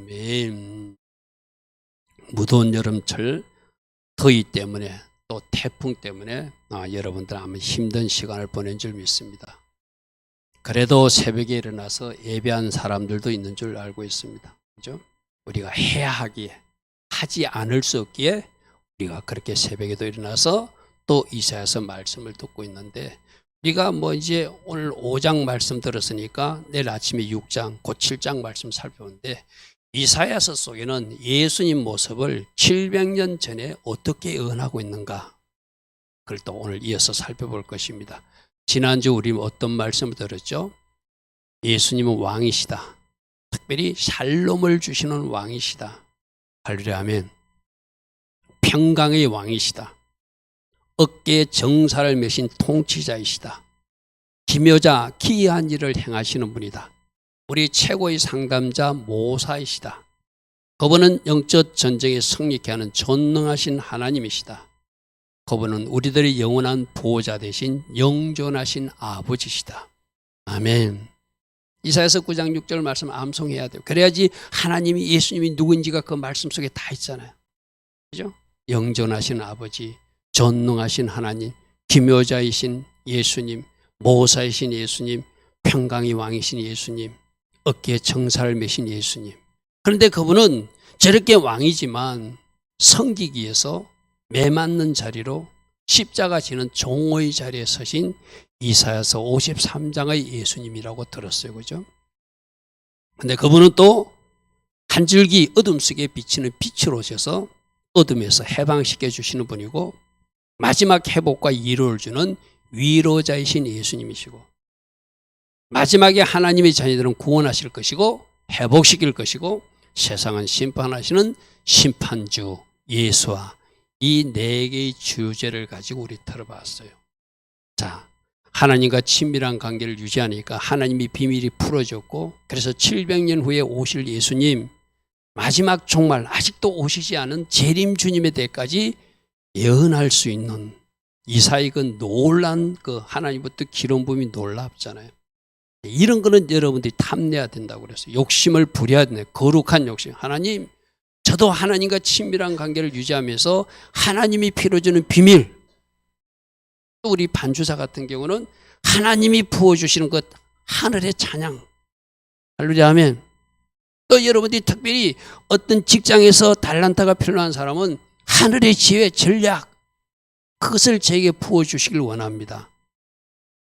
아멘. 무더운 여름철 더위 때문에 또 태풍 때문에 여러분들 아마 힘든 시간을 보낸 줄 믿습니다. 그래도 새벽에 일어나서 예배한 사람들도 있는 줄 알고 있습니다. 그죠? 우리가 해야 하기에, 하지 않을 수 없기에 우리가 그렇게 새벽에도 일어나서 또 이사야서 말씀을 듣고 있는데, 우리가 이제 오늘 5장 말씀 들었으니까 내일 아침에 6장, 곧 7장 말씀 살펴보는데, 이사야서 속에는 예수님 모습을 700년 전에 어떻게 예언하고 있는가, 그걸 또 오늘 이어서 살펴볼 것입니다. 지난주 우리 어떤 말씀을 들었죠? 예수님은 왕이시다. 특별히 샬롬을 주시는 왕이시다. 할렐루야 아멘. 평강의 왕이시다. 어깨에 정사를 메신 통치자이시다. 기묘자 기이한 일을 행하시는 분이다. 우리 최고의 상담자 모사이시다. 그분은 영적 전쟁에 승리케 하는 전능하신 하나님이시다. 그분은 우리들의 영원한 보호자 되신 영존하신 아버지시다. 아멘. 이사야서 9장 6절 말씀 암송해야 돼요. 그래야지 하나님이, 예수님이 누군지가 그 말씀 속에 다 있잖아요. 그죠? 영존하신 아버지, 전능하신 하나님, 기묘자이신 예수님, 모사이신 예수님, 평강의 왕이신 예수님, 어깨에 정사를 메신 예수님. 그런데 그분은 저렇게 왕이지만 섬기기 위해서 매맞는 자리로 십자가 지는 종의 자리에 서신 이사야서 53장의 예수님이라고 들었어요. 그죠? 근데 그분은 또 한 줄기 어둠 속에 비치는 빛으로 오셔서 어둠에서 해방시켜 주시는 분이고, 마지막 회복과 위로를 주는 위로자이신 예수님이시고, 마지막에 하나님의 자녀들은 구원하실 것이고 회복시킬 것이고, 세상은 심판하시는 심판주 예수와 이 네 개의 주제를 가지고 우리 들어봤어요. 자, 하나님과 친밀한 관계를 유지하니까 하나님의 비밀이 풀어졌고, 그래서 700년 후에 오실 예수님, 마지막 종말, 아직도 오시지 않은 재림 주님에 대해까지 예언할 수 있는 이사야 그 놀란 그 하나님부터 기름 부음이 놀랍잖아요. 이런 거는 여러분들이 탐내야 된다고 그랬어요. 욕심을 부려야 된다. 거룩한 욕심. 하나님, 저도 하나님과 친밀한 관계를 유지하면서 하나님이 피워주는 비밀, 또 우리 반주사 같은 경우는 하나님이 부어주시는 것, 하늘의 찬양. 할렐루야 아멘. 또 여러분들이 특별히 어떤 직장에서 달란트가 필요한 사람은 하늘의 지혜, 전략, 그것을 저에게 부어주시길 원합니다.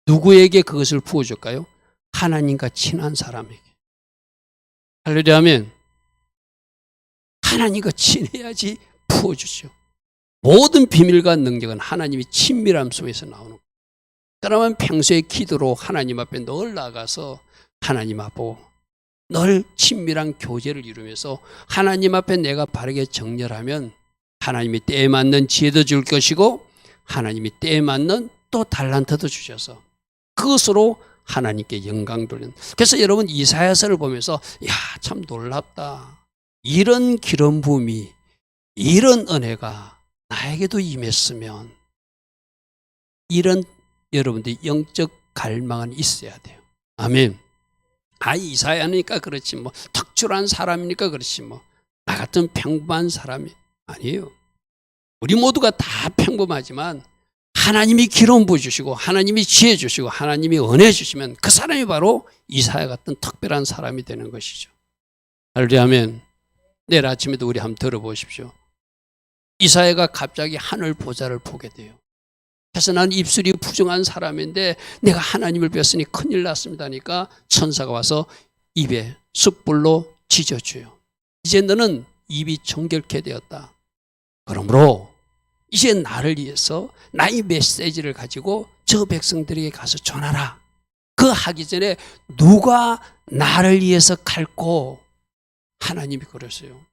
누구에게 그것을 부어줄까요? 하나님과 친한 사람에게. 할렐루야 아멘. 하나님과 친해야지 부어주죠. 모든 비밀과 능력은 하나님이 친밀함 속에서 나오는 거예요. 그러면 평소에 기도로 하나님 앞에 늘 나가서 하나님 앞에 늘 친밀한 교제를 이루면서 하나님 앞에 내가 바르게 정렬하면 하나님이 때에 맞는 지혜도 줄 것이고, 하나님이 때에 맞는 또 달란트도 주셔서 그것으로 하나님께 영광 돌리는. 그래서 여러분 이사야서를 보면서 야, 참 놀랍다. 이런 기름 부음이, 이런 은혜가 나에게도 임했으면, 이런 여러분들이 영적 갈망은 있어야 돼요. 아멘. 이사야니까 그렇지 특출한 사람이니까 그렇지 나 같은 평범한 사람이 아니에요. 우리 모두가 다 평범하지만 하나님이 기름 부어주시고 하나님이 지혜 주시고 하나님이 은혜 주시면 그 사람이 바로 이사야 같은 특별한 사람이 되는 것이죠. 할렐루야 아멘. 내일 아침에도 우리 한번 들어보십시오. 이사야가 갑자기 하늘 보좌를 보게 돼요. 그래서 난 입술이 부정한 사람인데 내가 하나님을 뵀으니 큰일 났습니다 하니까 천사가 와서 입에 숯불로 지져줘요. 이제 너는 입이 정결케 되었다. 그러므로 이제 나를 위해서 나의 메시지를 가지고 저 백성들에게 가서 전하라. 그 하기 전에 누가 나를 위해서 갈고, 하나님이 그랬어요.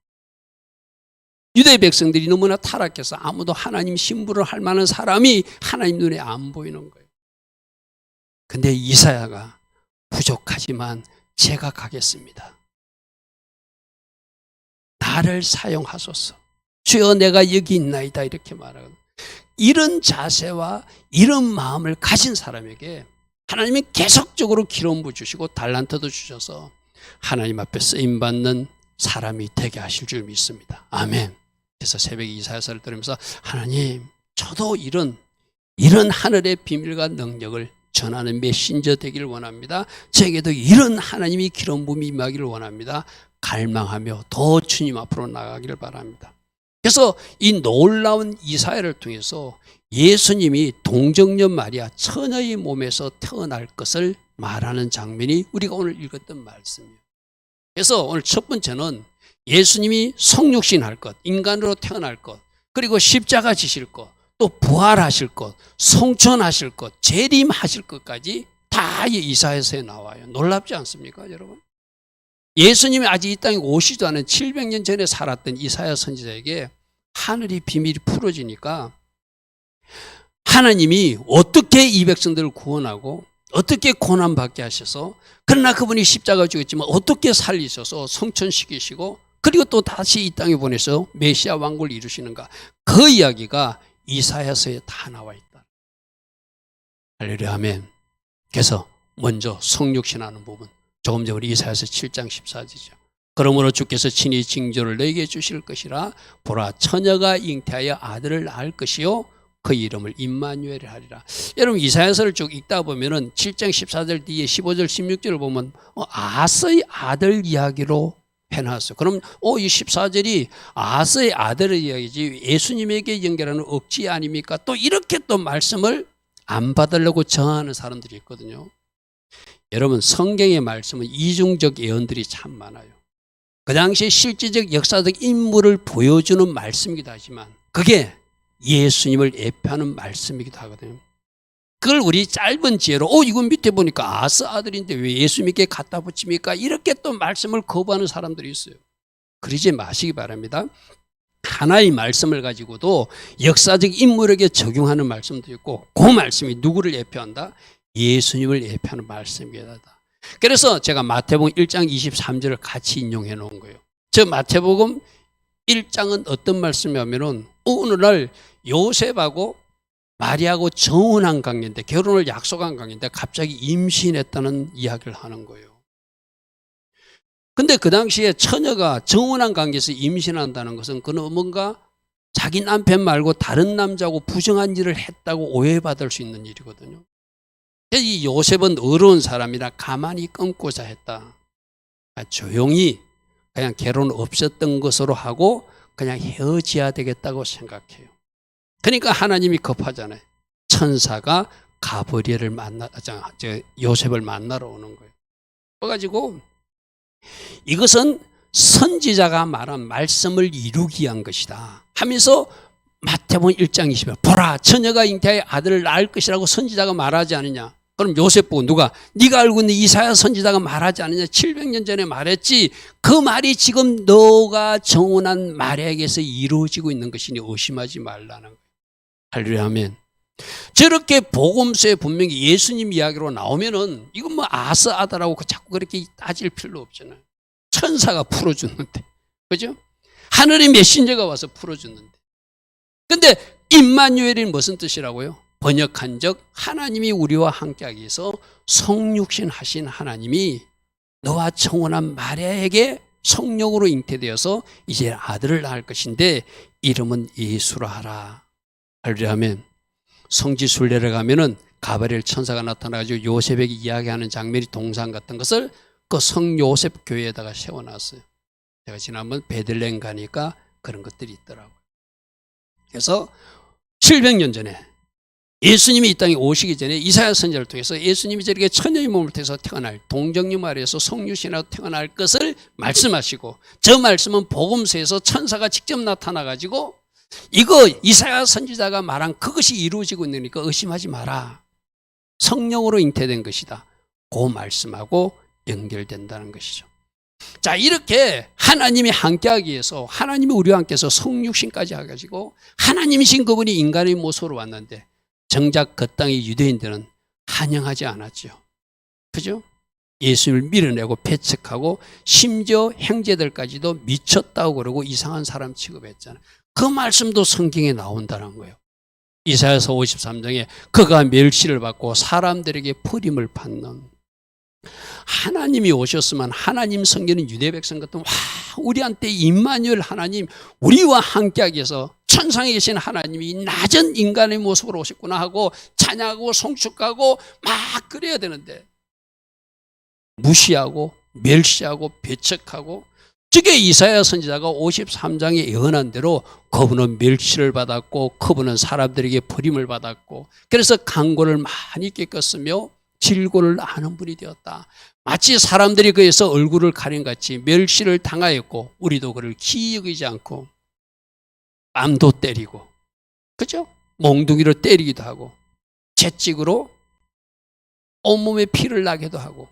유대 백성들이 너무나 타락해서 아무도 하나님 신부를 할 만한 사람이 하나님 눈에 안 보이는 거예요. 근데 이사야가 부족하지만 제가 가겠습니다. 나를 사용하소서. 주여 내가 여기 있나이다 이렇게 말하거든요. 이런 자세와 이런 마음을 가진 사람에게 하나님이 계속적으로 기름 부어주시고 달란트도 주셔서 하나님 앞에 쓰임받는 사람이 되게 하실 줄 믿습니다. 아멘. 그래서 새벽에 이사야서를 들으면서 하나님, 저도 이런 하늘의 비밀과 능력을 전하는 메신저 되기를 원합니다. 제게도 이런 하나님이 기름 부음이 임하기를 원합니다. 갈망하며 더 주님 앞으로 나가기를 바랍니다. 그래서 이 놀라운 이사야를 통해서 예수님이 동정녀 마리아 처녀의 몸에서 태어날 것을 말하는 장면이 우리가 오늘 읽었던 말씀이에요. 그래서 오늘 첫 번째는 예수님이 성육신 할 것, 인간으로 태어날 것, 그리고 십자가 지실 것, 또 부활하실 것, 성천하실 것, 재림하실 것까지 다 이사야서에 나와요. 놀랍지 않습니까, 여러분? 예수님이 아직 이 땅에 오시지도 않은 700년 전에 살았던 이사야 선지자에게 하늘의 비밀이 풀어지니까 하나님이 어떻게 이 백성들을 구원하고 어떻게 고난받게 하셔서, 그러나 그분이 십자가 죽었지만 어떻게 살리셔서 성천시키시고 그리고 또 다시 이 땅에 보내서 메시아 왕국을 이루시는가, 그 이야기가 이사야서에 다 나와 있다. 할렐루야, 아멘. 그래서 먼저 성육신하는 부분, 조금 전에 우리 이사야서 7장 14절이죠. 그러므로 주께서 친히 징조를 너에게 주실 것이라. 보라, 처녀가 잉태하여 아들을 낳을 것이요 그 이름을 임마누엘 하리라. 여러분, 이사야서를 쭉 읽다 보면은 7장 14절 뒤에 15절 16절을 보면 아스의 아들 이야기로 해놨어요. 그럼 이 14절이 아스의 아들의 이야기지 예수님에게 연결하는 억지 아닙니까? 또 이렇게 또 말씀을 안 받으려고 정하는 사람들이 있거든요. 여러분, 성경의 말씀은 이중적 예언들이 참 많아요. 그 당시에 실제적 역사적 인물을 보여주는 말씀이기도 하지만 그게 예수님을 예표하는 말씀이기도 하거든요. 그걸 우리 짧은 지혜로 이건 밑에 보니까 아스 아들인데 왜 예수님께 갖다 붙입니까? 이렇게 또 말씀을 거부하는 사람들이 있어요. 그러지 마시기 바랍니다. 하나의 말씀을 가지고도 역사적 인물에게 적용하는 말씀도 있고, 그 말씀이 누구를 예표한다? 예수님을 예표하는 말씀이다. 그래서 제가 마태복음 1장 23절을 같이 인용해 놓은 거예요. 저 마태복음 1장은 어떤 말씀이냐면은 오늘날 요셉하고 마리아하고 정혼한 관계인데, 결혼을 약속한 관계인데 갑자기 임신했다는 이야기를 하는 거예요. 근데 그 당시에 처녀가 정혼한 관계에서 임신한다는 것은 그는 뭔가 자기 남편 말고 다른 남자하고 부정한 일을 했다고 오해받을 수 있는 일이거든요. 이 요셉은 어려운 사람이라 가만히 끊고자 했다. 조용히 그냥 결혼 없었던 것으로 하고 그냥 헤어져야 되겠다고 생각해요. 그러니까 하나님이 급하잖아요. 천사가 가브리엘을 요셉을 만나러 오는 거예요. 그래가지고 이것은 선지자가 말한 말씀을 이루기 위한 것이다 하면서 마태복음 1장 20절, 보라, 처녀가 잉태하여 아들을 낳을 것이라고 선지자가 말하지 않느냐. 그럼 요셉 보고 누가? 네가 알고 있는 이사야 선지자가 말하지 않느냐. 700년 전에 말했지. 그 말이 지금 너가 정혼한 마리아에게서 이루어지고 있는 것이니 의심하지 말라는 거예요. 할렐루야, 아멘. 저렇게 복음서에 분명히 예수님 이야기로 나오면은 이건 뭐 아스 아들하고 자꾸 그렇게 따질 필요 없잖아요. 천사가 풀어주는데, 그죠? 하늘의 메신저가 와서 풀어주는데. 근데 임마누엘이 무슨 뜻이라고요? 번역한 적 하나님이 우리와 함께하기 위해서 성육신 하신 하나님이 너와 청혼한 마리아에게 성령으로 잉태되어서 이제 아들을 낳을 것인데 이름은 예수라 하라. 할렐루야, 아멘. 성지순례를 가면은 가브리엘 천사가 나타나가지고 요셉에게 이야기하는 장면이 동상 같은 것을 그 성요셉 교회에다가 세워놨어요. 제가 지난번 베들레헴 가니까 그런 것들이 있더라고요. 그래서 700년 전에 예수님이 이 땅에 오시기 전에 이사야 선지자를 통해서 예수님이 저렇게 처녀의 몸을 통해서 태어날, 동정녀 마리아에서 성유신하고 태어날 것을 말씀하시고, 저 말씀은 복음서에서 천사가 직접 나타나가지고 이거 이사야 선지자가 말한 그것이 이루어지고 있으니까 의심하지 마라. 성령으로 잉태된 것이다. 그 말씀하고 연결된다는 것이죠. 자, 이렇게 하나님이 함께하기 위해서 하나님이 우리와 함께해서 성육신까지 해가지고 하나님이신 그분이 인간의 모습으로 왔는데 정작 그 땅의 유대인들은 환영하지 않았죠. 그죠? 예수를 밀어내고 배척하고 심지어 형제들까지도 미쳤다고 그러고 이상한 사람 취급했잖아요. 그 말씀도 성경에 나온다는 거예요. 이사야서 53장에 그가 멸시를 받고 사람들에게 버림을 받는, 하나님이 오셨으면 하나님 섬기는 유대 백성 같은 우리한테 임마누엘 하나님 우리와 함께하기 위해서 천상에 계신 하나님이 낮은 인간의 모습으로 오셨구나 하고 찬양하고 송축하고 막 그래야 되는데 무시하고 멸시하고 배척하고 저게 이사야 선지자가 53장에 예언한 대로 그분은 멸시를 받았고 그분은 사람들에게 버림을 받았고 그래서 강고를 많이 꺾었으며 질고를 아는 분이 되었다. 마치 사람들이 그에서 얼굴을 가린 같이 멸시를 당하였고 우리도 그를 기이 여기지 않고 뺨도 때리고 그죠? 몽둥이로 때리기도 하고 채찍으로 온몸에 피를 나게도 하고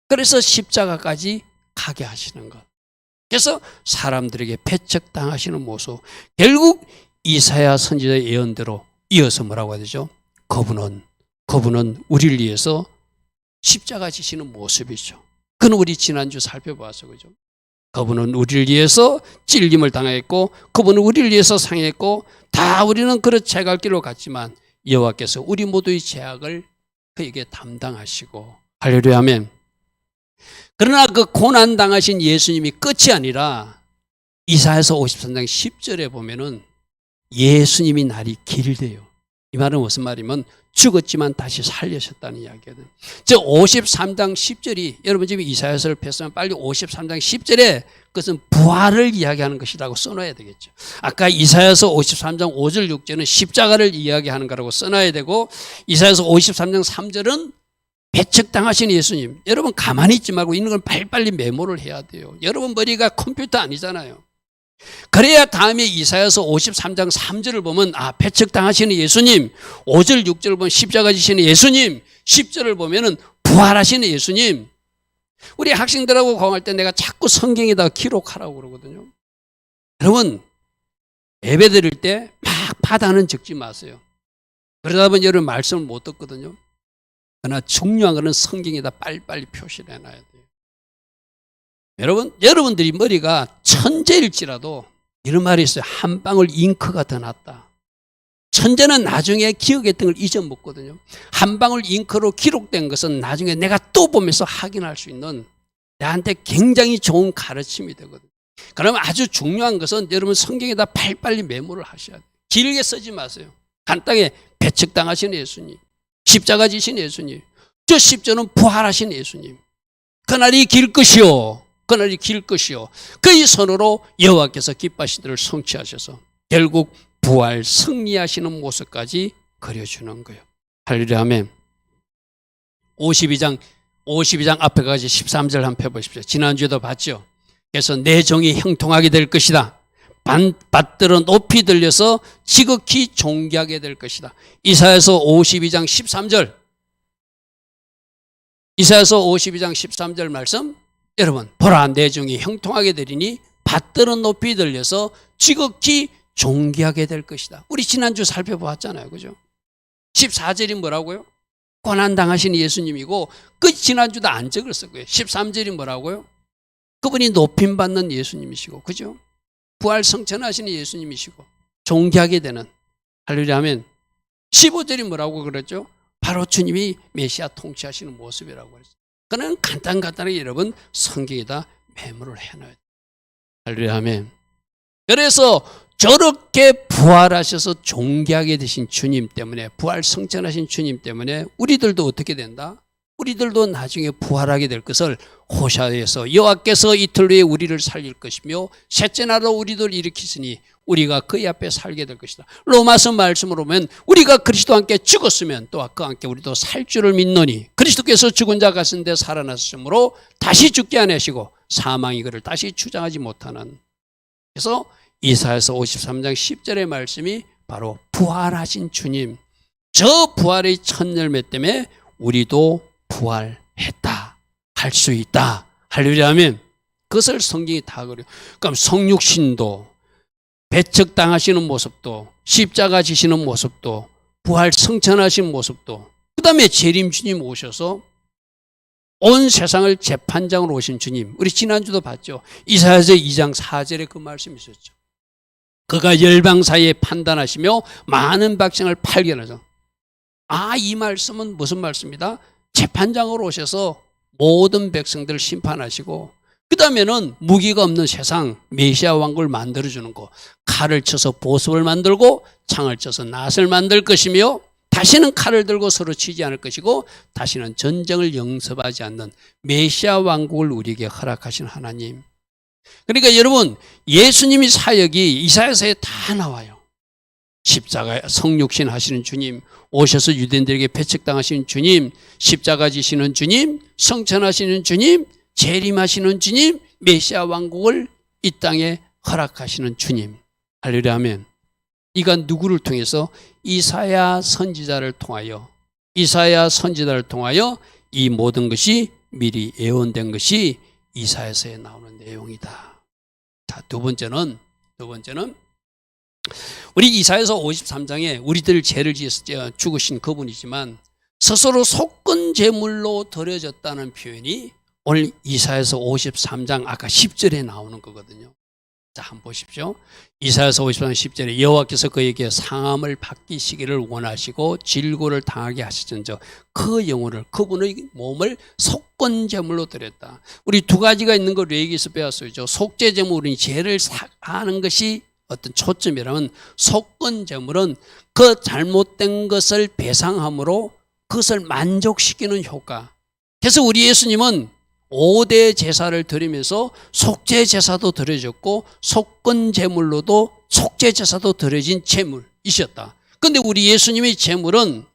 그래서 십자가까지 가게 하시는 것. 그래서 사람들에게 배척당하시는 모습. 결국 이사야 선지자의 예언대로 이어서 뭐라고 해야 되죠? 그분은 우리를 위해서 십자가 지시는 모습이죠. 그건 우리 지난주 살펴보았어, 그죠? 그분은 우리를 위해서 찔림을 당했고 그분은 우리를 위해서 상했고 다 우리는 그런 죄갈 길로 갔지만 여호와께서 우리 모두의 죄악을 그에게 담당하시고 할렐루야 아멘. 그러나 그 고난 당하신 예수님이 끝이 아니라 이사야서 53장 10절에 보면은 예수님이 날이 길대요. 이 말은 무슨 말이면 죽었지만 다시 살려셨다는 이야기거든. 즉 53장 10절이 여러분 지금 이사야서를 폈으면 빨리 53장 10절에 그것은 부활을 이야기하는 것이라고 써놔야 되겠죠. 아까 이사야서 53장 5절 6절은 십자가를 이야기하는 거라고 써놔야 되고 이사야서 53장 3절은 배척당하신 예수님. 여러분 가만히 있지 말고 있는 건 빨리빨리 메모를 해야 돼요. 여러분 머리가 컴퓨터 아니잖아요. 그래야 다음에 이사야서 53장 3절을 보면 배척당하시는 예수님, 5절 6절을 보면 십자가 지시는 예수님, 10절을 보면은 부활하시는 예수님. 우리 학생들하고 공부할 때 내가 자꾸 성경에다 기록하라고 그러거든요. 여러분 예배 드릴 때 막 바다는 적지 마세요. 그러다 보면 여러분 말씀을 못 듣거든요. 그러나 중요한 것은 성경에다 빨리빨리 표시를 해놔야 돼요. 여러분들이 머리가 천재일지라도 이런 말이 있어요. 한 방울 잉크가 더 낫다. 천재는 나중에 기억했던 걸 잊어먹거든요. 한 방울 잉크로 기록된 것은 나중에 내가 또 보면서 확인할 수 있는 나한테 굉장히 좋은 가르침이 되거든요. 그러면 아주 중요한 것은 여러분 성경에다 빨리빨리 메모를 하셔야 돼요. 길게 쓰지 마세요. 간단하게 배척당하신 예수님, 십자가 지신 예수님, 저 10절은 부활하신 예수님. 그날이 길 것이요. 그날이 길 것이요. 그의 손으로 여호와께서 기뻐하시기를 성취하셔서 결국 부활 승리하시는 모습까지 그려주는 거예요. 할렐루야 아멘. 52장 앞에까지 13절 한번 펴보십시오. 지난주에도 봤죠. 그래서 내 종이 형통하게 될 것이다. 받들어 높이 들려서 지극히 존귀하게 될 것이다. 이사야서 52장 13절. 이사야서 52장 13절 말씀. 여러분 보라 내 종이 형통하게 되리니 받들어 높이 들려서 지극히 존귀하게 될 것이다. 우리 지난주 살펴보았잖아요. 그죠? 14절이 뭐라고요? 고난당하신 예수님이고 그 지난주도 안 적었을 거예요. 13절이 뭐라고요? 그분이 높임받는 예수님이시고 그죠? 부활 성천하시는 예수님이시고 존귀하게 되는 할렐루야 하면 15절이 뭐라고 그랬죠? 바로 주님이 메시아 통치하시는 모습이라고 그랬어요. 그는 간단하게 여러분 성경에다 메모를 해놔야 돼요. 할렐루야 아멘. 그래서 저렇게 부활하셔서 존귀하게 되신 주님 때문에 부활 성천하신 주님 때문에 우리들도 어떻게 된다? 우리들도 나중에 부활하게 될 것을 호샤에서 여호와께서 이틀 후에 우리를 살릴 것이며 셋째 날로 우리들 일으키시니 우리가 그의 앞에 살게 될 것이다. 로마서 말씀으로 보면 우리가 그리스도와 함께 죽었으면 또한 그와 함께 우리도 살 줄을 믿노니 그리스도께서 죽은 자 가운데 살아나셨으므로 다시 죽게 하시고 사망이 그를 다시 주장하지 못하는. 그래서 이사야서 53장 10절의 말씀이 바로 부활하신 주님, 저 부활의 첫 열매 때문에 우리도 부활했다, 할 수 있다. 할렐루야 아멘. 그것을 성경이 다 그래요. 그럼 성육신도 배척당하시는 모습도 십자가 지시는 모습도 부활 성천하신 모습도 그 다음에 재림 주님 오셔서 온 세상을 재판장으로 오신 주님. 우리 지난주도 봤죠. 이사야서 2장 4절에 그 말씀이 있었죠. 그가 열방 사이에 판단하시며 많은 백성을 팔견하죠. 이 말씀은 무슨 말씀이다? 재판장으로 오셔서 모든 백성들을 심판하시고 그 다음에는 무기가 없는 세상 메시아 왕국을 만들어주는 거, 칼을 쳐서 보습을 만들고 창을 쳐서 낫을 만들 것이며 다시는 칼을 들고 서로 치지 않을 것이고 다시는 전쟁을 영접하지 않는 메시아 왕국을 우리에게 허락하신 하나님. 그러니까 여러분, 예수님이 사역이 이사야서에 다 나와요. 십자가 성육신 하시는 주님, 오셔서 유대인들에게 배척당하시는 주님, 십자가 지시는 주님, 성천하시는 주님, 재림하시는 주님, 메시아 왕국을 이 땅에 허락하시는 주님. 할렐루야 하면 이가 누구를 통해서? 이사야 선지자를 통하여, 이사야 선지자를 통하여 이 모든 것이 미리 예언된 것이 이사야서에 나오는 내용이다. 자, 두 번째는 우리 이사야서 53장에 우리들 죄를 지어서 죽으신 그분이지만 스스로 속건 제물로 드려졌다는 표현이 오늘 이사야서 53장 아까 10절에 나오는 거거든요. 자, 한번 보십시오. 이사야서 53장 10절에 여호와께서 그에게 상함을 받기시기를 원하시고 질고를 당하게 하시던저 그 영혼을, 그분의 몸을 속건 제물로 드렸다. 우리 두 가지가 있는 걸 레위기에서 배웠어요. 속죄 제물은 죄를 사하는 것이 어떤 초점이라면 속건 제물은 그 잘못된 것을 배상함으로 그것을 만족시키는 효과. 그래서 우리 예수님은 5대 제사를 드리면서 속죄 제사도 드려졌고 속건 제물로도 속죄 제사도 드려진 제물이셨다. 그런데 우리 예수님의 제물은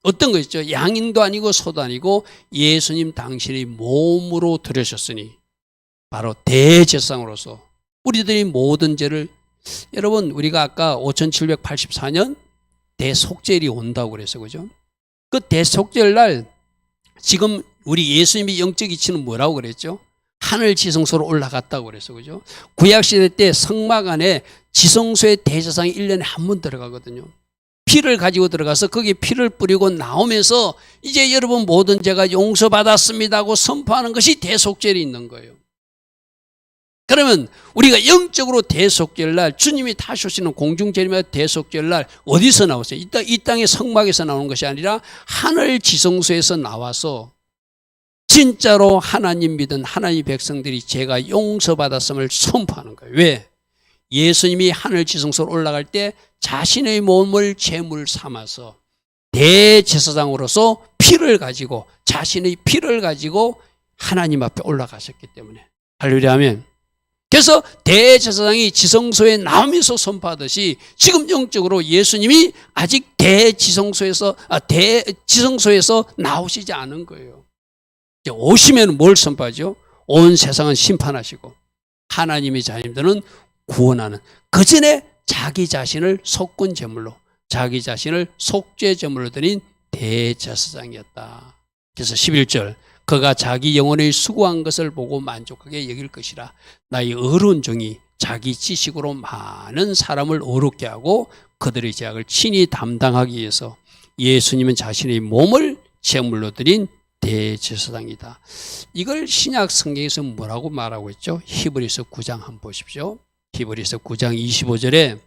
어떤 것이죠? 양인도 아니고 소도 아니고 예수님 당신의 몸으로 드려졌으니 바로 대제사장으로서 우리들이 모든 죄를, 여러분 우리가 아까 5784년 대속죄일이 온다고 그래서 그죠? 그 대속죄일 날 지금 우리 예수님의 영적 이치는 뭐라고 그랬죠? 하늘 지성소로 올라갔다고 그랬어, 그죠? 구약시대 때 성막 안에 지성소의 대제사장이 1년에 한 번 들어가거든요. 피를 가지고 들어가서 거기에 피를 뿌리고 나오면서 이제 여러분 모든 죄가 용서받았습니다 하고 선포하는 것이 대속죄일이 있는 거예요. 그러면 우리가 영적으로 대속죄일 날 주님이 다시 오시는 공중재림의 대속죄일 날 어디서 나왔어요? 이 땅의 성막에서 나오는 것이 아니라 하늘 지성소에서 나와서 진짜로 하나님 믿은 하나님의 백성들이 죄가 용서받았음을 선포하는 거예요. 왜? 예수님이 하늘 지성소로 올라갈 때 자신의 몸을 제물 삼아서 대제사장으로서 피를 가지고, 자신의 피를 가지고 하나님 앞에 올라가셨기 때문에. 할렐루야 하면. 그래서 대제사장이 지성소에 나오면서 선포하듯이 지금 영적으로 예수님이 아직 대지성소에서 나오시지 않은 거예요. 오시면 뭘 선포하죠? 온 세상은 심판하시고 하나님의 자녀들은 구원하는, 그 전에 자기 자신을 속건 제물로, 자기 자신을 속죄 제물로 드린 대제사장이었다. 그래서 11절, 그가 자기 영혼의 수고한 것을 보고 만족하게 여길 것이라. 나의 의로운 종이 자기 지식으로 많은 사람을 어렵게 하고 그들의 죄악을 친히 담당하기 위해서 예수님은 자신의 몸을 제물로 드린 대제사장이다. 이걸 신약 성경에서 뭐라고 말하고 있죠? 히브리서 9장 한번 보십시오. 히브리서 9장 25절에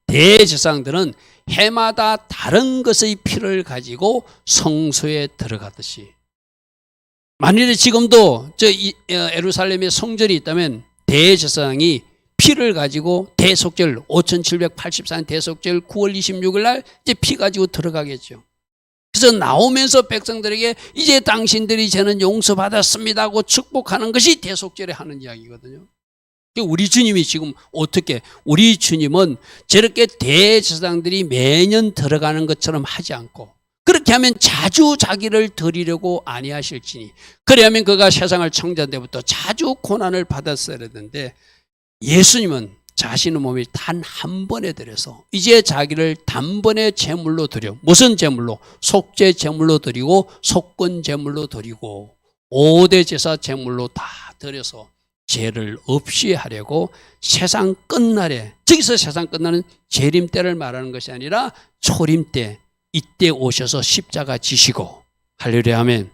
대제사장들은 해마다 다른 것의 피를 가지고 성소에 들어가듯이, 만일에 지금도 예루살렘에 성전이 있다면 대제사장이 피를 가지고 대속절 5784년 대속절 9월 26일 날 이제 피 가지고 들어가겠죠. 그래서 나오면서 백성들에게 이제 당신들이 죄는 용서받았습니다 하고 축복하는 것이 대속절에 하는 이야기거든요. 우리 주님이 지금 어떻게, 우리 주님은 저렇게 대제사장들이 매년 들어가는 것처럼 하지 않고, 그렇게 하면 자주 자기를 드리려고 아니하실지니, 그래야면 그가 세상을 창조한 때부터 자주 고난을 받았어야 했는데 예수님은 자신의 몸이 단 한 번에 드려서 이제 자기를 단번에 제물로 드려, 무슨 제물로? 속죄 제물로 드리고 속건 제물로 드리고 5대 제사 제물로 다 드려서 죄를 없이 하려고 세상 끝날에, 저기서 세상 끝나는 재림 때를 말하는 것이 아니라 초림 때, 이때 오셔서 십자가 지시고, 할렐루야 하면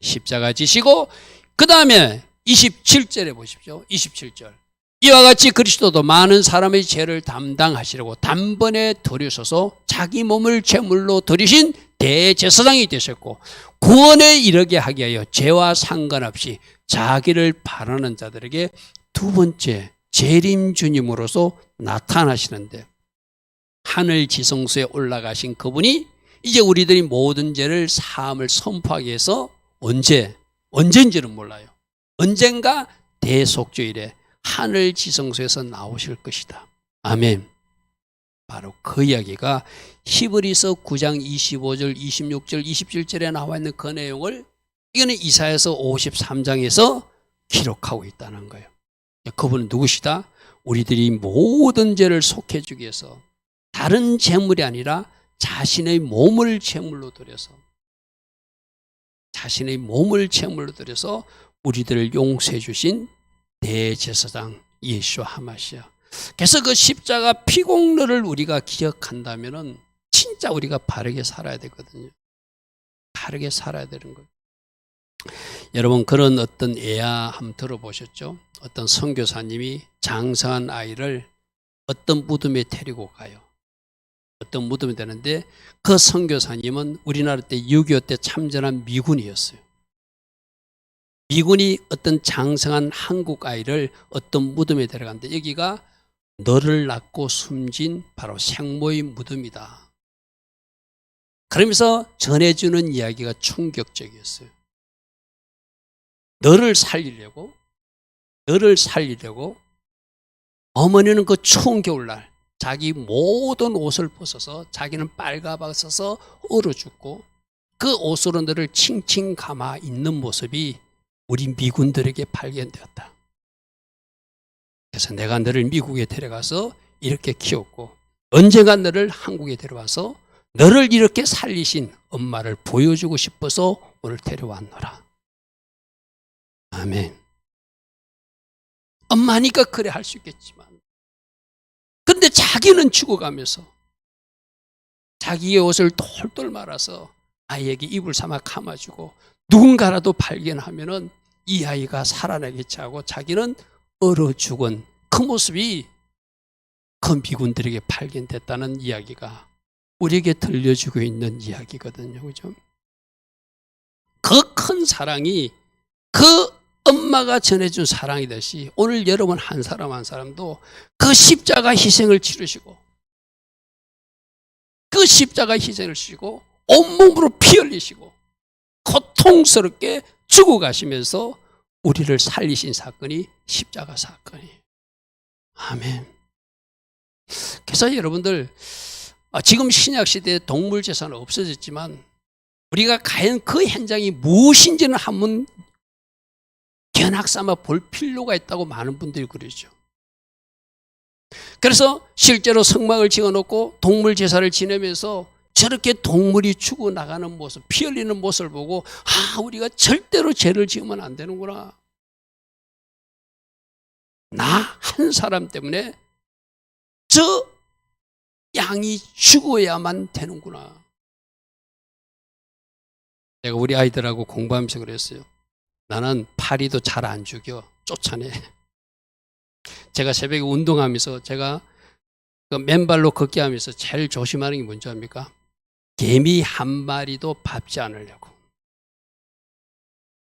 십자가 지시고, 그 다음에 27절에 보십시오. 27절, 이와 같이 그리스도도 많은 사람의 죄를 담당하시려고 단번에 드리셔서 자기 몸을 제물로 드리신 대제사장이 되셨고 구원에 이르게 하게 하여 죄와 상관없이 자기를 바라는 자들에게 두 번째 재림 주님으로서 나타나시는데, 하늘 지성소에 올라가신 그분이 이제 우리들이 모든 죄를 사함을 선포하기 위해서 언젠지는 몰라요. 언젠가 대속주일에 하늘 지성소에서 나오실 것이다. 아멘. 바로 그 이야기가 히브리서 9장 25절, 26절, 27절에 나와 있는 그 내용을 이거는 이사야서 53장에서 기록하고 있다는 거예요. 그분은 누구시다? 우리들이 모든 죄를 속해주기 위해서 다른 제물이 아니라 자신의 몸을 제물로 드려서 우리들을 용서해 주신 대제사장 예수와 하마시아. 그래서 그 십자가 피공로를 우리가 기억한다면은 진짜 우리가 바르게 살아야 되거든요. 바르게 살아야 되는 거예요. 여러분, 그런 어떤 예화 한번 들어보셨죠? 어떤 선교사님이 장성한 아이를 어떤 무덤에 데리고 가요. 어떤 무덤이 되는데 그 선교사님은 우리나라 때 6.25 때 참전한 미군이었어요. 미군이 어떤 장성한 한국 아이를 어떤 무덤에 데려갔는데 여기가 너를 낳고 숨진 바로 생모의 무덤이다. 그러면서 전해주는 이야기가 충격적이었어요. 너를 살리려고 어머니는 그 추운 겨울날 자기 모든 옷을 벗어서 자기는 빨가벗어서 얼어 죽고 그 옷으로 너를 칭칭 감아 있는 모습이 우리 미군들에게 발견되었다. 그래서 내가 너를 미국에 데려가서 이렇게 키웠고 언젠가 너를 한국에 데려와서 너를 이렇게 살리신 엄마를 보여주고 싶어서 오늘 데려왔노라. 아멘. 엄마니까 그래 할 수 있겠지만, 그런데 자기는 죽어가면서 자기의 옷을 똘똘 말아서 아이에게 이불 삼아 감아주고 누군가라도 발견하면은 이 아이가 살아나겠지 하고 자기는 얼어 죽은 그 모습이 그 미군들에게 발견됐다는 이야기가 우리에게 들려주고 있는 이야기거든요. 그죠? 그 큰 사랑이 그 엄마가 전해준 사랑이듯이 오늘 여러분 한 사람 한 사람도 그 십자가 희생을 치르시고 그 십자가 희생을 치르고 온몸으로 피 흘리시고 고통스럽게 죽어가시면서 우리를 살리신 사건이 십자가 사건이에요. 아멘. 그래서 여러분들, 지금 신약시대에 동물제사는 없어졌지만 우리가 과연 그 현장이 무엇인지는 한번 견학 삼아 볼 필요가 있다고 많은 분들이 그러죠. 그래서 실제로 성막을 지어놓고 동물제사를 지내면서 저렇게 동물이 죽어나가는 모습, 피 흘리는 모습을 보고 우리가 절대로 죄를 지으면 안 되는구나. 나 한 사람 때문에 저 양이 죽어야만 되는구나. 제가 우리 아이들하고 공부하면서 그랬어요. 나는 파리도 잘 안 죽여, 쫓아내. 제가 새벽에 운동하면서 제가 그 맨발로 걷기 하면서 제일 조심하는 게 뭔지 압니까? 개미 한 마리도 밟지 않으려고.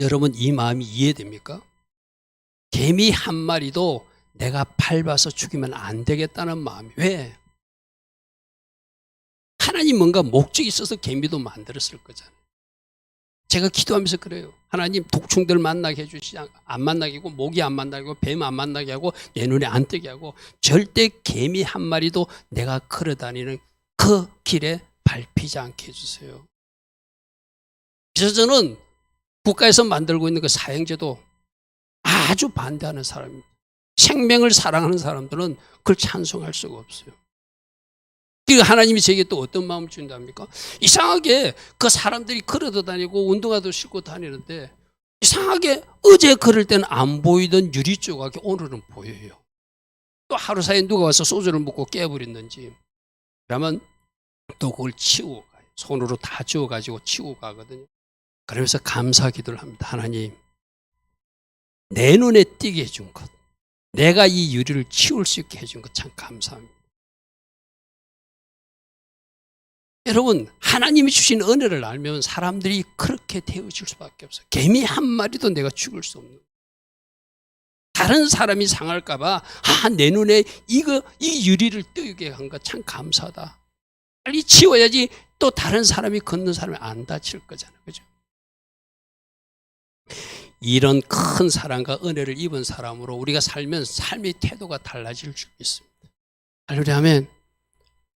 여러분, 이 마음이 이해됩니까? 개미 한 마리도 내가 밟아서 죽이면 안 되겠다는 마음이. 왜? 하나님 뭔가 목적이 있어서 개미도 만들었을 거잖아요. 제가 기도하면서 그래요. 하나님, 독충들 만나게 해주시지, 안 만나게 하고, 모기 안 만나게 하고, 뱀 안 만나게 하고, 내 눈에 안 뜨게 하고, 절대 개미 한 마리도 내가 걸어다니는 그 길에 밟히지 않게 해주세요. 그래서 저는 국가에서 만들고 있는 그 사형제도 아주 반대하는 사람입니다. 생명을 사랑하는 사람들은 그걸 찬송할 수가 없어요. 그리고 하나님이 제게 또 어떤 마음을 준답니까? 이상하게 그 사람들이 걸어도 다니고 운동화도 신고 다니는데 이상하게 어제 걸을 때는 안 보이던 유리 조각이 오늘은 보여요. 또 하루 사이에 누가 와서 소주를 먹고 깨버렸는지, 그러면 또 그걸 치우고 가요. 손으로 다 지워가지고 치우고 가거든요. 그러면서 감사 기도를 합니다. 하나님, 내 눈에 띄게 해준 것, 내가 이 유리를 치울 수 있게 해준 것 참 감사합니다. 여러분, 하나님이 주신 은혜를 알면 사람들이 그렇게 되어질 수밖에 없어요. 개미 한 마리도 내가 죽일 수 없는. 다른 사람이 상할까봐, 내 눈에 이 유리를 띄우게 한 거 참 감사하다. 빨리 치워야지 또 다른 사람이 걷는 사람이 안 다칠 거잖아요. 그죠? 이런 큰 사랑과 은혜를 입은 사람으로 우리가 살면 삶의 태도가 달라질 줄 믿습니다. 할렐루야 하면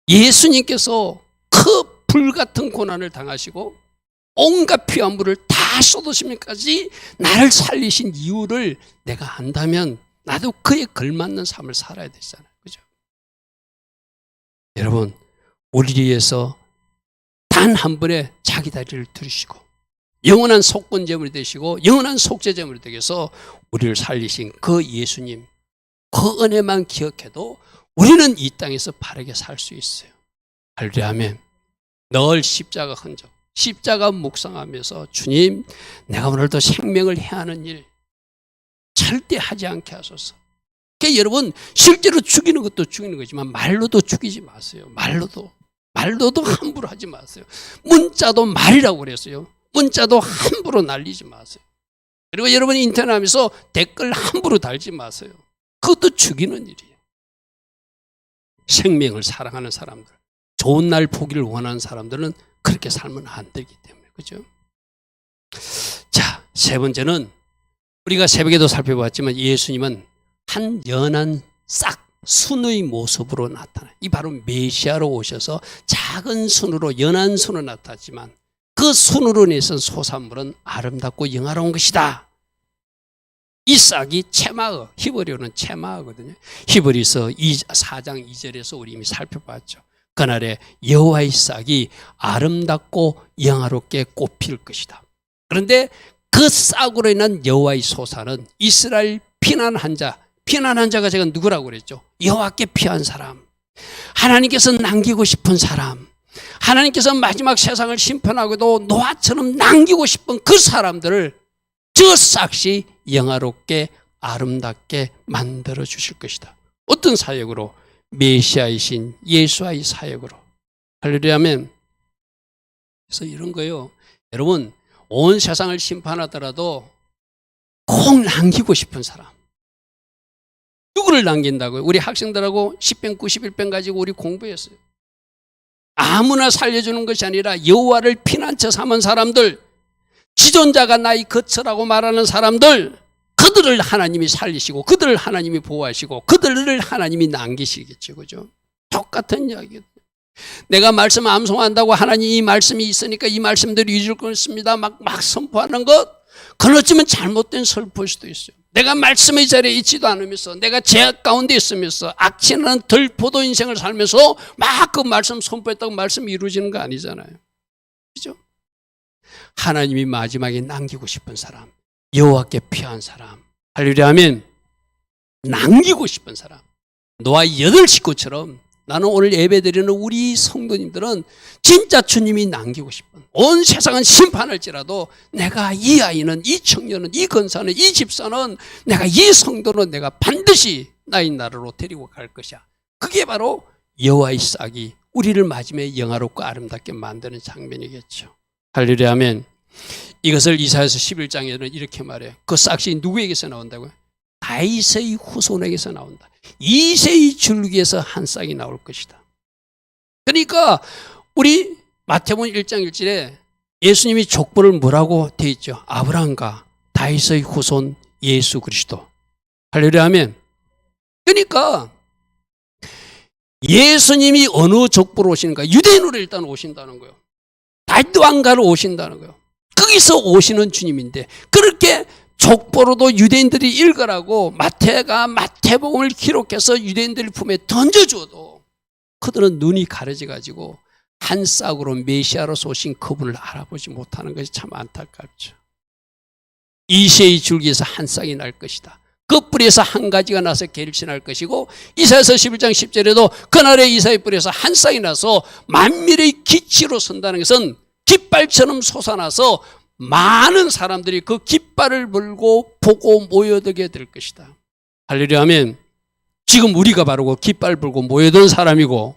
예수님께서 그 불같은 고난을 당하시고 온갖 피와 물을 다 쏟으시면까지 나를 살리신 이유를 내가 안다면 나도 그에 걸맞는 삶을 살아야 되잖아요. 그죠? 여러분, 우리를 위해서 단 한 번에 자기 다리를 들으시고 영원한 속건제물이 되시고 영원한 속죄제물이 되셔서 우리를 살리신 그 예수님, 그 은혜만 기억해도 우리는 이 땅에서 바르게 살 수 있어요. 할렐루야 아멘. 늘 십자가 흔적, 십자가 묵상하면서 주님, 내가 오늘도 생명을 해하는 일 절대 하지 않게 하소서. 그러니까 여러분, 실제로 죽이는 것도 죽이는 거지만 말로도 죽이지 마세요. 말로도 함부로 하지 마세요. 문자도 말이라고 그랬어요. 문자도 함부로 날리지 마세요. 그리고 여러분 인터넷하면서 댓글 함부로 달지 마세요. 그것도 죽이는 일이에요. 생명을 사랑하는 사람들, 좋은 날 보기를 원하는 사람들은 그렇게 살면 안 되기 때문에. 그죠? 자, 세 번째는 우리가 새벽에도 살펴봤지만 예수님은 한 연한 싹 순의 모습으로 나타나요. 이 바로 메시아로 오셔서 작은 순으로, 연한 순으로 나타났지만 그 순으로 내선 소산물은 아름답고 영화로운 것이다. 이 싹이 체마어, 히브리어는 체마어거든요. 히브리서 4장 2절에서 우리 이미 살펴봤죠. 그날에 여호와의 싹이 아름답고 영화롭게 꽃필 것이다. 그런데 그 싹으로 인한 여호와의 소산은 이스라엘 피난한 자가 제가 누구라고 그랬죠? 여호와께 피한 사람, 하나님께서 남기고 싶은 사람, 하나님께서 마지막 세상을 심판하고도 노아처럼 남기고 싶은 그 사람들을 저 싹이 영화롭게 아름답게 만들어 주실 것이다. 어떤 사역으로? 메시아이신 예수와의 사역으로. 할렐루야 아멘. 그래서 이런 거요, 여러분, 온 세상을 심판하더라도 꼭 남기고 싶은 사람. 누구를 남긴다고요? 우리 학생들하고 10편 91편 가지고 우리 공부했어요. 아무나 살려주는 것이 아니라 여호와를 피난처 삼은 사람들, 지존자가 나의 거처라고 말하는 사람들, 그들을 하나님이 살리시고 그들을 하나님이 보호하시고 그들을 하나님이 남기시겠죠. 그죠? 똑같은 이야기예요. 내가 말씀 암송한다고 하나님 이 말씀이 있으니까 이 말씀대로 이룰 것입니다 막 선포하는 것, 그건 어쩌면 잘못된 설포일 수도 있어요. 내가 말씀의 자리에 있지도 않으면서, 내가 죄악 가운데 있으면서 악취나는 덜포도 인생을 살면서 막 그 말씀 선포했다고 말씀이 이루어지는 거 아니잖아요. 그죠? 하나님이 마지막에 남기고 싶은 사람, 여호와께 피한 사람, 할렐루야 아멘. 남기고 싶은 사람, 노아 8식구처럼 나는 오늘 예배드리는 우리 성도님들은 진짜 주님이 남기고 싶은, 온 세상은 심판할지라도 내가 이 아이는, 이 청년은, 이 건사는, 이 집사는, 내가 이 성도는 내가 반드시 나의 나라로 데리고 갈 것이야. 그게 바로 여호와의 싹이 우리를 마지막에 영화롭고 아름답게 만드는 장면이겠죠. 할렐루야 아멘. 이것을 이사야서 11장에는 이렇게 말해요. 그 싹이 누구에게서 나온다고요? 다윗의 후손에게서 나온다. 이새의 줄기에서 한 싹이 나올 것이다. 그러니까 우리 마태복음 1장 1절에 예수님이 족보를 뭐라고 되어 있죠? 아브라함과 다윗의 후손 예수 그리스도. 할렐루야 아멘. 그러니까 예수님이 어느 족보로 오시는가? 유대인으로 일단 오신다는 거예요. 다윗 왕가로 오신다는 거예요. 거기서 오시는 주님인데, 그렇게 족보로도 유대인들이 읽으라고 마태가 마태복음을 기록해서 유대인들 품에 던져줘도 그들은 눈이 가려져가지고 한 싹으로 메시아로서 오신 그분을 알아보지 못하는 것이 참 안타깝죠. 이새의 줄기에서 한 싹이 날 것이다. 그 뿌리에서 한 가지가 나서 결실할 것이고, 이사야서 11장 10절에도 그날에 이사의 뿌리에서 한 싹이 나서 만민의 기치로 선다는 것은 깃발처럼 솟아나서 많은 사람들이 그 깃발을 불고 보고 모여들게 될 것이다. 할렐루야 아멘. 지금 우리가 바로 그 깃발 불고 모여든 사람이고,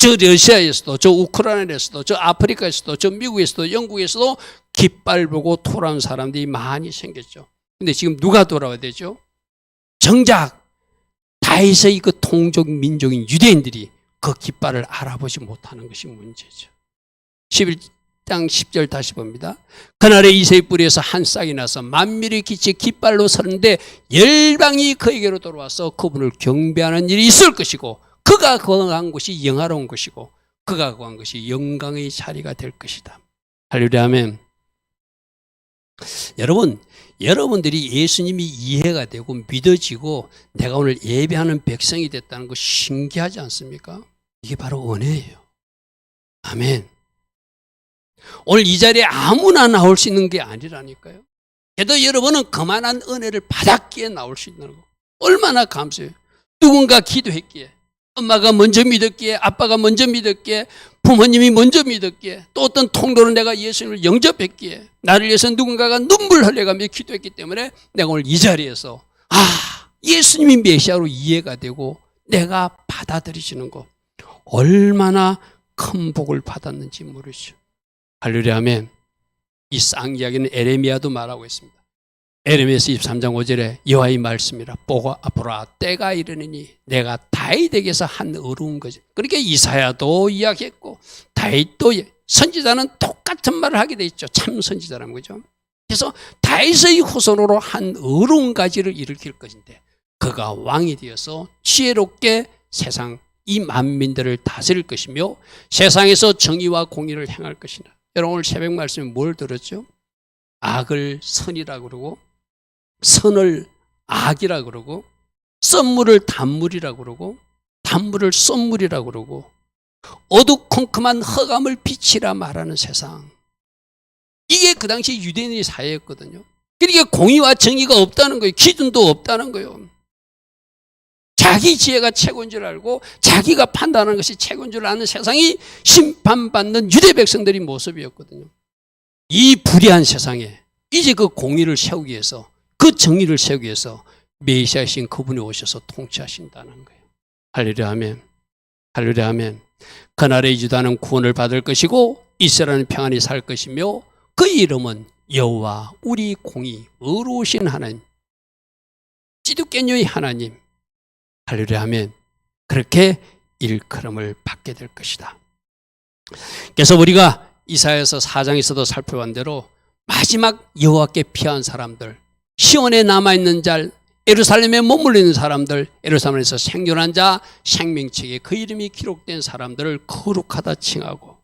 저 러시아에서도, 저 우크라이나에서도, 저 아프리카에서도, 저 미국에서도, 영국에서도 깃발 보고 돌아온 사람들이 많이 생겼죠. 근데 지금 누가 돌아와야 되죠? 정작 다윗의 그 통족 민족인 유대인들이 그 깃발을 알아보지 못하는 것이 문제죠. 11장 10절 다시 봅니다. 그날에 이새의 뿌리에서 한 싹이 나서 만민의 기치에 깃발로 서는데 열방이 그에게로 돌아와서 그분을 경배하는 일이 있을 것이고, 그가 거한 곳이 영화로운 것이고, 그가 거한 것이 영광의 자리가 될 것이다. 할렐루야, 아멘. 여러분들이 예수님이 이해가 되고 믿어지고 내가 오늘 예배하는 백성이 됐다는 거 신기하지 않습니까? 이게 바로 은혜예요. 아멘. 오늘 이 자리에 아무나 나올 수 있는 게 아니라니까요. 그래도 여러분은 그만한 은혜를 받았기에 나올 수 있는 거 얼마나 감사해요. 누군가 기도했기에, 엄마가 먼저 믿었기에, 아빠가 먼저 믿었기에, 부모님이 먼저 믿었기에, 또 어떤 통로로 내가 예수님을 영접했기에, 나를 위해서 누군가가 눈물 흘려가며 기도했기 때문에 내가 오늘 이 자리에서 예수님이 메시아로 이해가 되고 내가 받아들여지는 거 얼마나 큰 복을 받았는지 모르죠. 할렐루야, 아멘. 이 쌍 이야기는 에레미야도 말하고 있습니다. 에레미야서 23장 5절에 여호와의 말씀이라 보라 때가 이르느니 내가 다윗에게서 한 어려운 거지. 그러니까 이사야도 이야기했고 다윗도, 선지자는 똑같은 말을 하게 돼 있죠. 참 선지자라는 거죠. 그래서 다윗의 후손으로 한 어려운 가지를 일으킬 것인데 그가 왕이 되어서 지혜롭게 세상 이 만민들을 다스릴 것이며 세상에서 정의와 공의를 행할 것이다. 여러분 오늘 새벽 말씀에 뭘 들었죠? 악을 선이라고 그러고 선을 악이라고 그러고 썬물을 단물이라고 그러고 단물을 썬물이라고 그러고 어두컴컴한 흑암을 빛이라 말하는 세상. 이게 그 당시 유대인의 사회였거든요. 그러니까 공의와 정의가 없다는 거예요. 기준도 없다는 거예요. 자기 지혜가 최고인 줄 알고 자기가 판단하는 것이 최고인 줄 아는 세상이 심판받는 유대 백성들의 모습이었거든요. 이 불의한 세상에 이제 그 공의를 세우기 위해서, 그 정의를 세우기 위해서 메시아이신 그분이 오셔서 통치하신다는 거예요. 할렐루야, 아멘. 할렐루야, 아멘. 그날에 유다는 구원을 받을 것이고 이스라엘은 평안히 살 것이며 그 이름은 여호와 우리 공의 의로우신 하나님, 기독교의 하나님. 할렐루야, 아멘. 그렇게 일컬음을 받게 될 것이다. 그래서 우리가 이사야서 4장에서도 살펴본 대로 마지막 여호와께 피한 사람들, 시온에 남아있는 자, 예루살렘에 머물러 있는 사람들, 예루살렘에서 생존한 자, 생명책에 그 이름이 기록된 사람들을 거룩하다 칭하고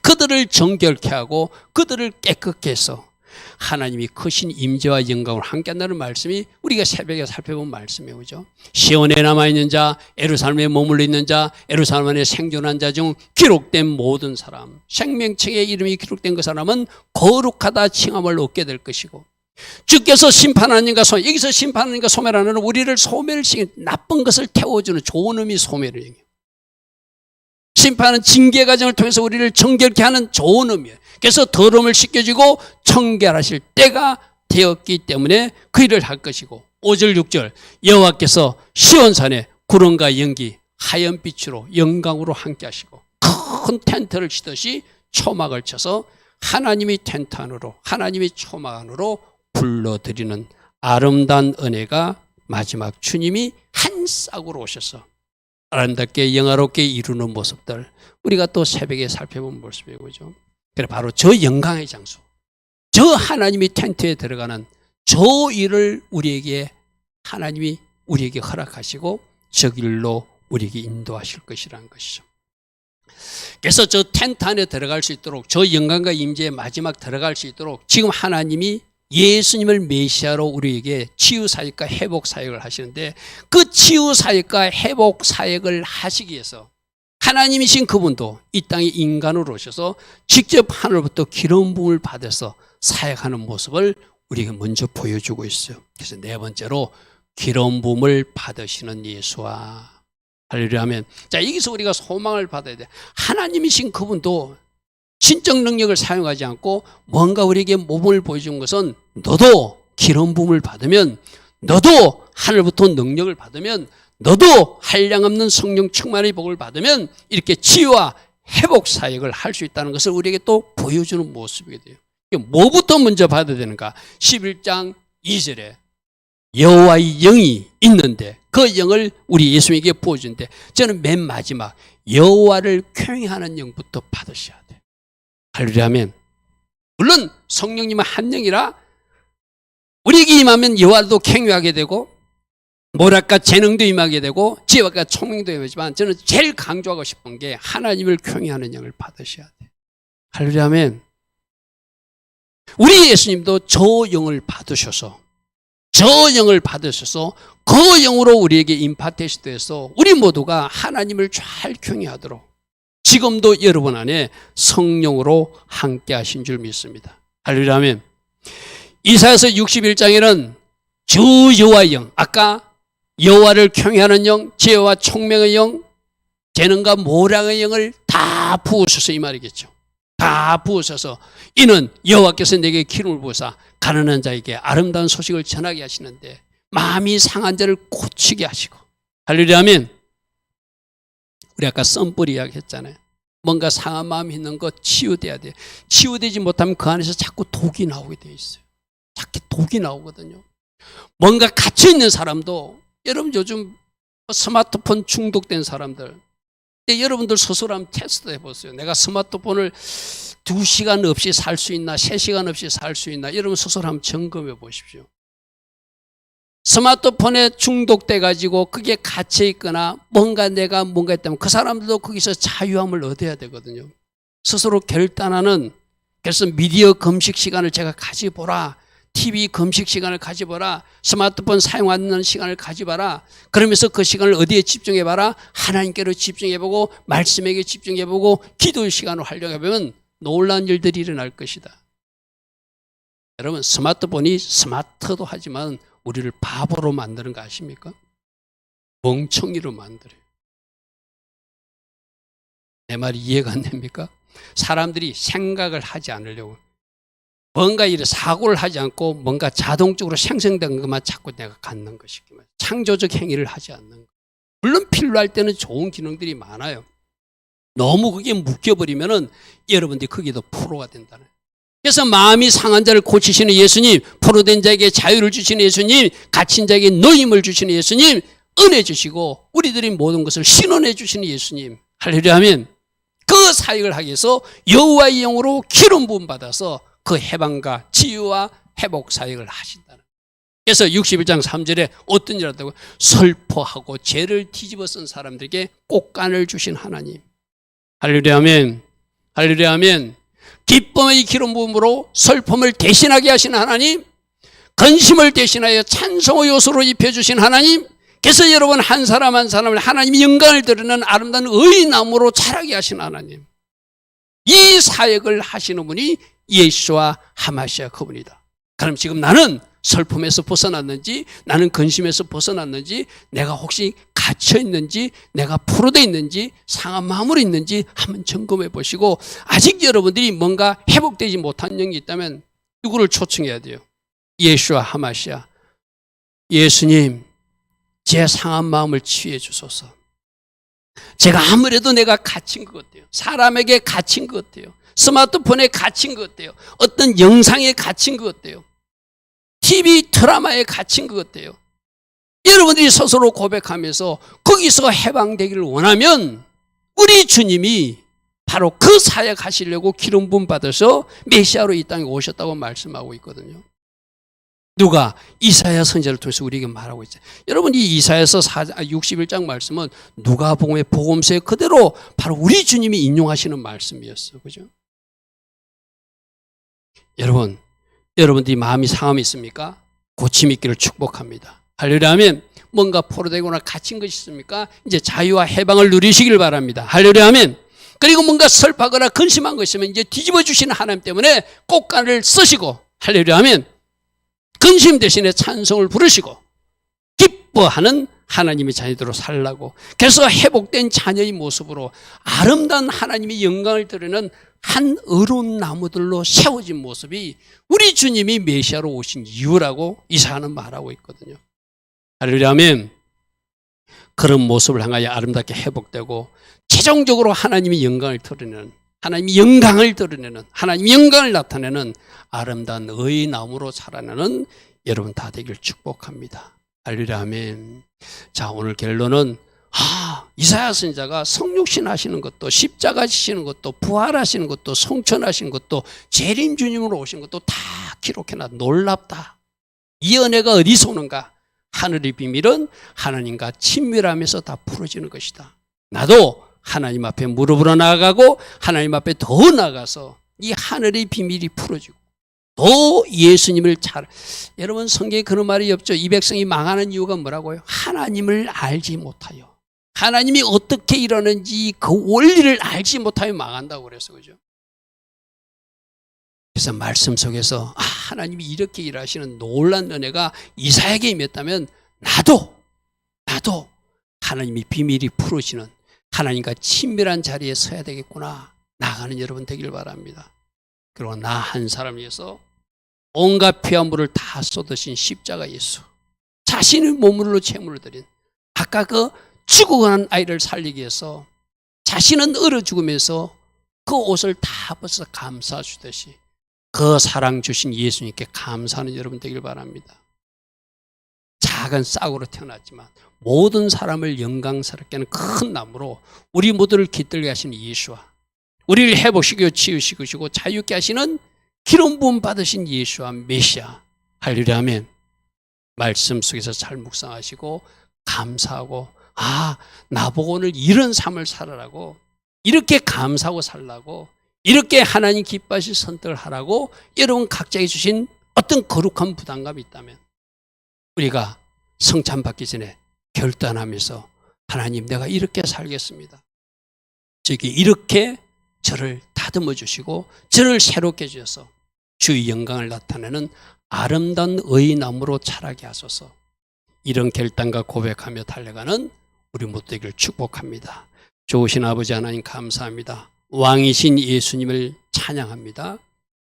그들을 정결케 하고 그들을 깨끗게 해서 하나님이 크신 임재와 영광을 함께한다는 말씀이 우리가 새벽에 살펴본 말씀이에요. 그죠? 시온에 남아있는 자, 예루살렘에 머물러 있는 자, 예루살렘 안에 생존한 자 중 기록된 모든 사람, 생명책에 이름이 기록된 그 사람은 거룩하다 칭함을 얻게 될 것이고 주께서 심판하는가 소멸, 여기서 심판하는가 소멸하는 우리를 소멸시킨 나쁜 것을 태워주는 좋은 의미 소멸을 얘기해요. 심판은 징계 과정을 통해서 우리를 정결케 하는 좋은 의미예요. 그래서 더러움을 씻겨주고 청결하실 때가 되었기 때문에 그 일을 할 것이고 5절 6절 여호와께서 시온산에 구름과 연기 하얀 빛으로 영광으로 함께 하시고 큰 텐트를 치듯이 초막을 쳐서 하나님이 텐트 안으로 하나님이 초막 안으로 불러들이는 아름다운 은혜가 마지막 주님이 한 싹으로 오셔서 아름답게 영화롭게 이루는 모습들 우리가 또 새벽에 살펴본 모습이에요. 그죠? 그래 바로 저 영광의 장소, 저 하나님이 텐트에 들어가는 저 일을 우리에게 하나님이 우리에게 허락하시고 저 길로 우리에게 인도하실 것이라는 것이죠. 그래서 저 텐트 안에 들어갈 수 있도록 저 영광과 임재에 마지막 들어갈 수 있도록 지금 하나님이 예수님을 메시아로 우리에게 치유사역과 회복사역을 하시는데 그 치유사역과 회복사역을 하시기 위해서 하나님이신 그분도 이 땅에 인간으로 오셔서 직접 하늘부터 기름 부음을 받아서 사역하는 모습을 우리에게 먼저 보여주고 있어요. 그래서 네 번째로 기름 부음을 받으시는 예수와 할렐루야 하면 자 여기서 우리가 소망을 받아야 돼. 하나님이신 그분도 신적 능력을 사용하지 않고 뭔가 우리에게 모범을 보여준 것은 너도 기름 부음을 받으면 너도 하늘부터 능력을 받으면 너도 한량없는 성령 충만의 복을 받으면 이렇게 치유와 회복 사역을 할 수 있다는 것을 우리에게 또 보여주는 모습이게 돼요. 뭐부터 먼저 받아야 되는가? 11장 2절에 여호와의 영이 있는데 그 영을 우리 예수님에게 부어준대. 저는 맨 마지막 여호와를 경외하는 영부터 받으셔야 돼요. 할렐루야 아멘. 물론 성령님은 한 영이라 우리에게 임하면 여호와도 경외하게 되고 뭐랄까 재능도 임하게 되고 지혜와 총명도 임하지만 저는 제일 강조하고 싶은 게 하나님을 경외하는 영을 받으셔야 돼요. 할렐루야 아멘. 우리 예수님도 저 영을 받으셔서 그 영으로 우리에게 임파테이션돼서 우리 모두가 하나님을 잘 경외하도록 지금도 여러분 안에 성령으로 함께 하신 줄 믿습니다. 할렐루야 아멘. 이사야서 61장에는 주 여호와의 영, 아까 여호와를 경외하는 영, 지혜와 총명의 영, 재능과 모략의 영을 다 부으셔서 이 말이겠죠. 다 부으셔서 이는 여호와께서 내게 기름을 부으사 가난한 자에게 아름다운 소식을 전하게 하시는데 마음이 상한 자를 고치게 하시고. 할렐루야 아멘. 우리 아까 썸뿌리 이야기 했잖아요. 뭔가 상한 마음이 있는 거 치유돼야 돼요. 치유되지 못하면 그 안에서 자꾸 독이 나오게 돼 있어요. 자꾸 독이 나오거든요. 뭔가 갇혀있는 사람도 여러분 요즘 스마트폰 중독된 사람들, 여러분들 스스로 한번 테스트 해보세요. 내가 스마트폰을 2시간 없이 살 수 있나 3시간 없이 살 수 있나 여러분 스스로 한번 점검해 보십시오. 스마트폰에 중독돼 가지고 그게 갇혀 있거나 내가 뭔가 했다면 그 사람들도 거기서 자유함을 얻어야 되거든요. 스스로 결단하는. 그래서 미디어 금식 시간을 제가 가져보라, TV 금식 시간을 가져보라, 스마트폰 사용하는 시간을 가져봐라. 그러면서 그 시간을 어디에 집중해봐라? 하나님께로 집중해보고 말씀에게 집중해보고 기도 시간을 활용해보면 놀라운 일들이 일어날 것이다. 여러분 스마트폰이 스마트도 하지만 우리를 바보로 만드는 거 아십니까? 멍청이로 만들어요. 내 말이 이해가 안 됩니까? 사람들이 생각을 하지 않으려고 뭔가 이래 사고를 하지 않고 뭔가 자동적으로 생성된 것만 자꾸 내가 갖는 것이기 때문에 창조적 행위를 하지 않는 것. 물론 필요할 때는 좋은 기능들이 많아요. 너무 그게 묶여버리면은 여러분들이 거기도 프로가 된다는. 그래서 마음이 상한 자를 고치시는 예수님, 포로된 자에게 자유를 주시는 예수님, 갇힌 자에게 노임을 주시는 예수님, 은혜 주시고 우리들이 모든 것을 신원해 주시는 예수님. 할렐루야 하면 그 사역을 하기 위해서 여호와의 영으로 기름 부음 받아서 그 해방과 치유와 회복 사역을 하신다는. 그래서 61장 3절에 어떤 일 하다고 설포하고 죄를 뒤집어 쓴 사람들에게 꽃간을 주신 하나님. 할렐루야 아멘. 할렐루야 아멘. 기쁨의 기름 부음으로 슬픔을 대신하게 하신 하나님, 근심을 대신하여 찬송의 요소로 입혀주신 하나님. 그래서 여러분 한 사람 한 사람을 하나님이 영광을 드리는 아름다운 의나무로 자라게 하신 하나님. 이 사역을 하시는 분이 예수와 하마시아 그분이다. 그럼 지금 나는 슬픔에서 벗어났는지, 나는 근심에서 벗어났는지, 내가 혹시 갇혀 있는지, 내가 포로되어 있는지, 상한 마음으로 있는지 한번 점검해 보시고, 아직 여러분들이 뭔가 회복되지 못한 영이 있다면 누구를 초청해야 돼요? 예수와 하마시아. 예수님, 제 상한 마음을 치유해 주소서. 제가 아무래도 내가 갇힌 것 같아요. 사람에게 갇힌 것 같아요. 스마트폰에 갇힌 것 같아요. 어떤 영상에 갇힌 것 같아요. TV 드라마에 갇힌 것 같아요. 여러분들이 스스로 고백하면서 거기서 해방되기를 원하면 우리 주님이 바로 그 사역하시려고 기름 부음 받아서 메시아로 이 땅에 오셨다고 말씀하고 있거든요. 누가? 이사야 선지자를 통해서 우리에게 말하고 있어요. 여러분 이 이사야서 61장 말씀은 누가복음의 복음서에 그대로 바로 우리 주님이 인용하시는 말씀이었어요. 그죠? 여러분들이 마음이 상함이 있습니까? 고침 있기를 축복합니다. 할렐루야 하면 뭔가 포로되거나 갇힌 것이 있습니까? 이제 자유와 해방을 누리시길 바랍니다. 할렐루야 하면 그리고 뭔가 슬퍼하거나 근심한 것이 있으면 이제 뒤집어 주시는 하나님 때문에 꽃간을 쓰시고 할렐루야 하면 근심 대신에 찬송을 부르시고 기뻐하는 하나님의 자녀들로 살라고, 그래서 회복된 자녀의 모습으로 아름다운 하나님의 영광을 드리는 한 의로운 나무들로 세워진 모습이 우리 주님이 메시아로 오신 이유라고 이사야는 말하고 있거든요. 할렐루야 아멘. 그런 모습을 향하여 아름답게 회복되고 최종적으로 하나님의 영광을 드러내는, 하나님의 영광을 드러내는, 하나님의 영광을 나타내는 아름다운 의의 나무로 자라나는 여러분 다 되길 축복합니다. 할렐루야, 아멘. 자, 오늘 결론은 이사야 선지자가 성육신 하시는 것도, 십자가 지시는 것도, 부활하시는 것도, 성천하시는 것도, 재림 주님으로 오신 것도 다 기록해놔. 놀랍다. 이 은혜가 어디서 오는가? 하늘의 비밀은 하나님과 친밀하면서 다 풀어지는 것이다. 나도 하나님 앞에 무릎으로 나아가고 하나님 앞에 더 나아가서 이 하늘의 비밀이 풀어지고 더 예수님을 여러분 성경에 그런 말이 없죠. 이 백성이 망하는 이유가 뭐라고요? 하나님을 알지 못하여, 하나님이 어떻게 일하는지 그 원리를 알지 못하여 망한다고 그래서, 그죠? 그래서 말씀 속에서 하나님이 이렇게 일하시는 놀라운 은혜가 이사야에게 임했다면 나도 하나님이 비밀이 풀어지는 하나님과 친밀한 자리에 서야 되겠구나 나가는 여러분 되길 바랍니다. 그리고 나 한 사람 위해서 온갖 피와 물을 다 쏟으신 십자가 예수, 자신의 몸으로 제물을 드린, 아까 그 죽어가는 아이를 살리기 위해서 자신은 얼어 죽으면서 그 옷을 다 벗어서 감싸주듯이 그 사랑 주신 예수님께 감사하는 여러분 되길 바랍니다. 작은 싹으로 태어났지만 모든 사람을 영광스럽게 하는 큰 나무로 우리 모두를 깃들게 하시는 예수와, 우리를 회복시키고 치유시키시고 자유케 하시는 기름 부음 받으신 예수와 메시아, 할렐루야, 아멘. 말씀 속에서 잘 묵상하시고 감사하고 나보고 오늘 이런 삶을 살아라고, 이렇게 감사하고 살라고, 이렇게 하나님 기뻐하실 선택을 하라고 여러분 각자에게 주신 어떤 거룩한 부담감이 있다면 우리가 성찬받기 전에 결단하면서 하나님 내가 이렇게 살겠습니다. 저에게 이렇게 저를 다듬어 주시고 저를 새롭게 해주셔서 주의 영광을 나타내는 아름다운 의의 나무로 자라게 하소서. 이런 결단과 고백하며 달려가는 우리 모두 되기를 축복합니다. 좋으신 아버지 하나님 감사합니다. 왕이신 예수님을 찬양합니다.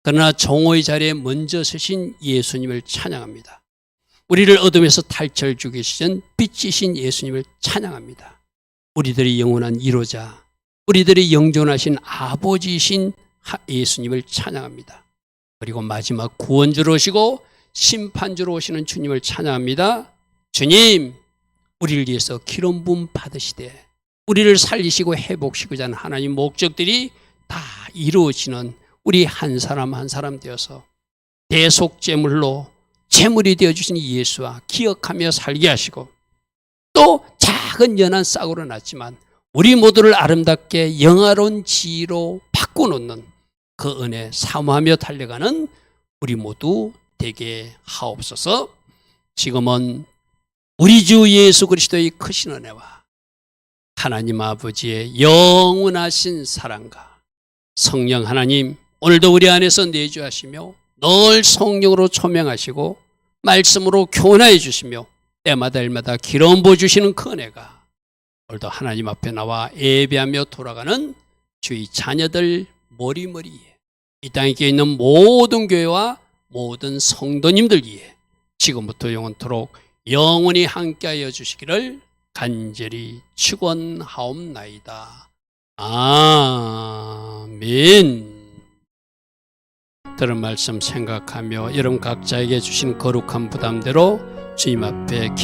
그러나 종의 자리에 먼저 서신 예수님을 찬양합니다. 우리를 어둠에서 탈출 주시는 빛이신 예수님을 찬양합니다. 우리들의 영원한 이로자, 우리들의 영존하신 아버지이신 예수님을 찬양합니다. 그리고 마지막 구원주로 오시고 심판주로 오시는 주님을 찬양합니다. 주님, 우리를 위해서 기름 부음 받으시되 우리를 살리시고 회복시키고자 하는 하나님 목적들이 다 이루어지는 우리 한 사람 한 사람 되어서 대속제물로 제물이 되어주신 예수와 기억하며 살게 하시고, 또 작은 연한 싹으로 났지만 우리 모두를 아름답게 영화로운 지혜로 바꿔놓는 그 은혜 사모하며 달려가는 우리 모두 되게 하옵소서. 지금은 우리 주 예수 그리스도의 크신 은혜와 하나님 아버지의 영원하신 사랑과 성령 하나님 오늘도 우리 안에서 내주하시며 늘 성령으로 초명하시고 말씀으로 교훈하여 주시며 때마다 일마다 기름 부어주시는 그 은혜가 오늘도 하나님 앞에 나와 예배하며 돌아가는 주의 자녀들 머리머리에, 이 땅에 있는 모든 교회와 모든 성도님들 위해 지금부터 영원토록 영원히 함께하여 주시기를 간절히 축원하옵나이다. 아멘. 들은 말씀 생각하며 여러분 각자에게 주신 거룩한 부담대로 주님 앞에